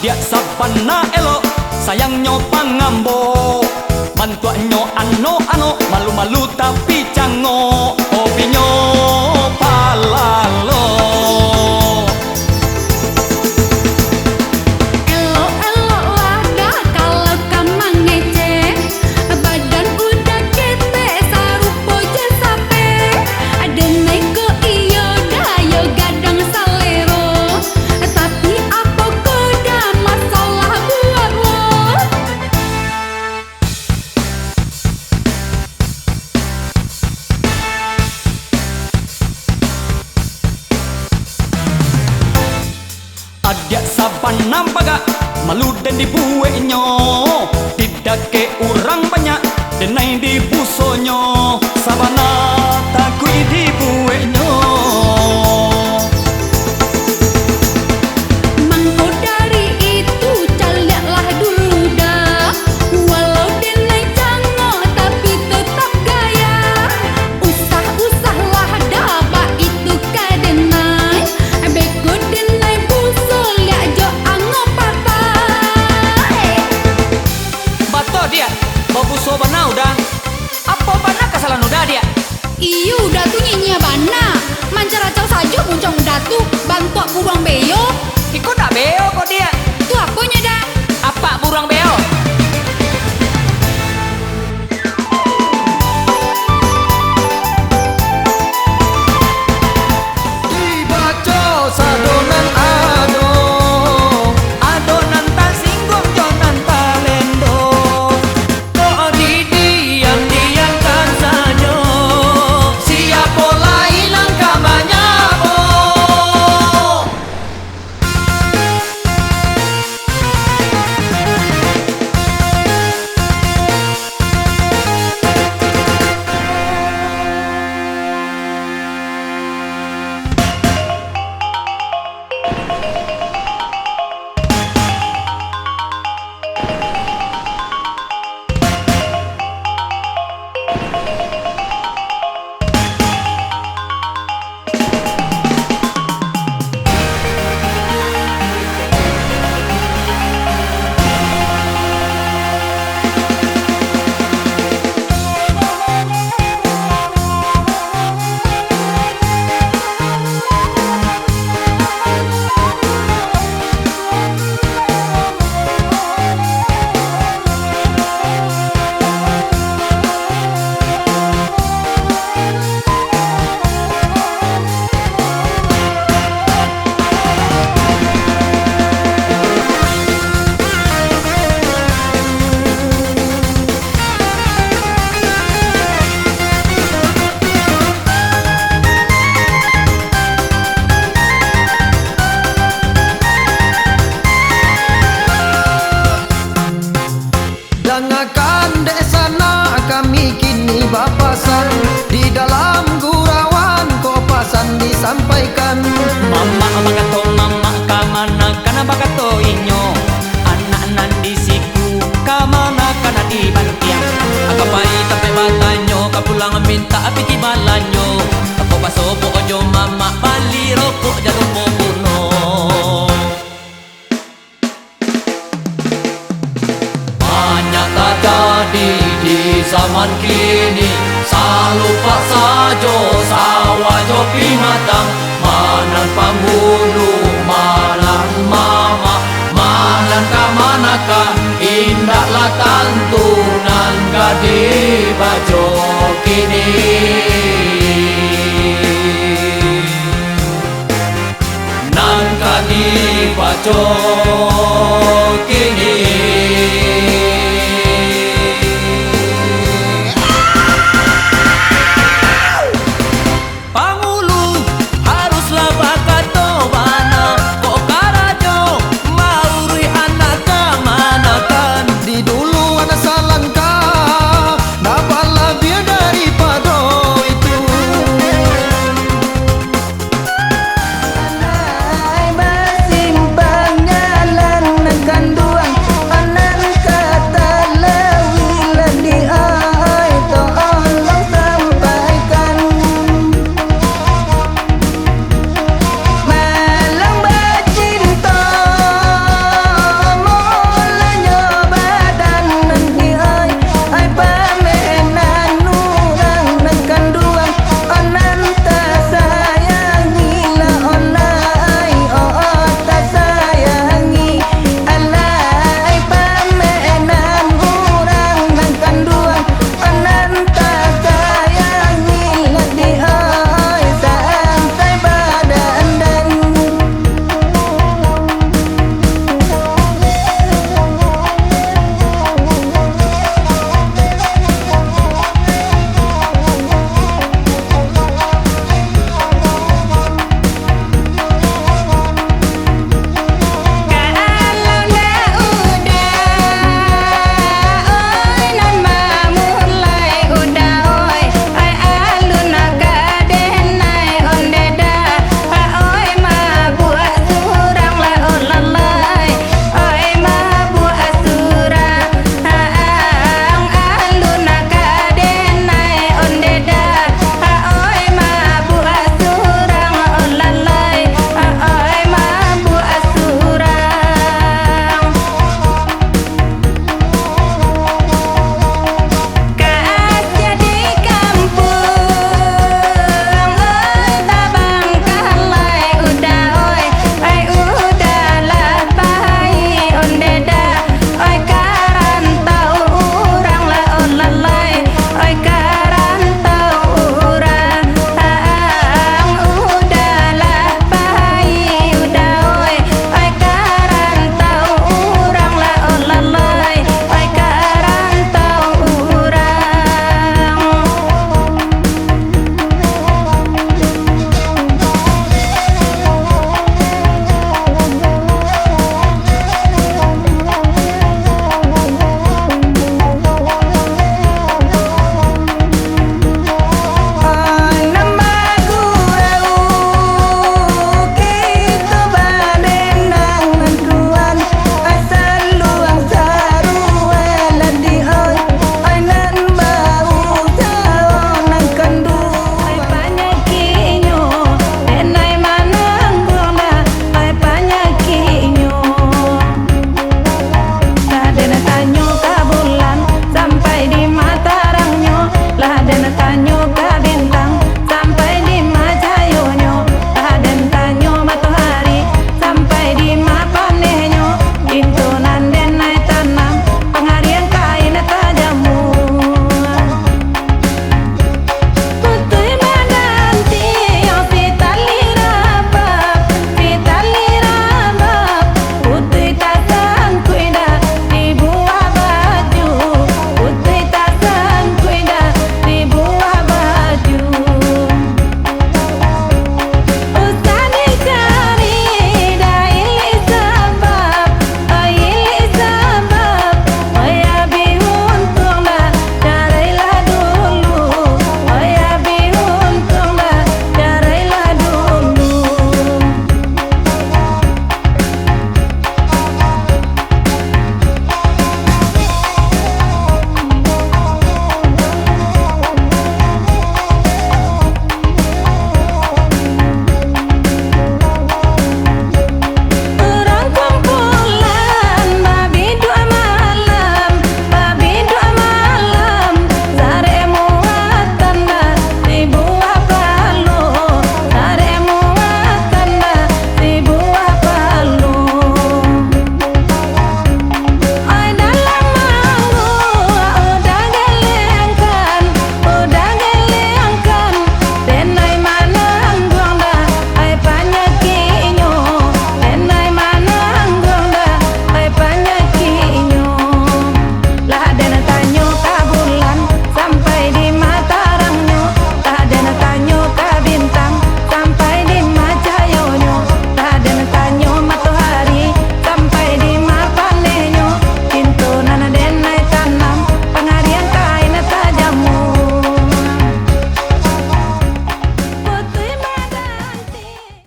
Adia sabana elo sayangnya pangambo, bantuannya ano malu-malu tapi cango, hobinya palalo. Adia sabana baga malu dan dibueknya, tidak ke orang banyak denai di busonyo, sabana takui dibueknya. Mangko dari itu caliaklah dulu dah, walau denai cango tapi tetap gaya. Usah-usahlah daba itu kadenai, bego denai busul ya jo ango patai. Bato dia, babu sobana udah. Apa bana kasalan udah dia? Iyo udah tuh nyinyia bana, mancaracau saja muncang udah tuh bantu burung beo. Ikut tak beo kok dia? Tuh aponya dah. Apa burung beo? Dibaco sadonan ado, adonan tak singgung jonan talendo. Kok didiam-diamkan saja, siapa lain langkah banyak oh. Jangankan dek sana kami kini bapasan, di dalam gurauan kopasan disampaikan. Mama bagato mama kamana kana bagato inyo, anak-anak di siku kamana kana di bantiang. Akapai tapi batanyo kapulang minta api kibalanyo, ako basopo ojo mama bali rokok jalur mobuno. Jadi di zaman kini salupa sajo sawajo pinatang, manan pambulu manan mama manan kamanaka indaklah tantunan gadi bajo kini. Nan gadi bajo kini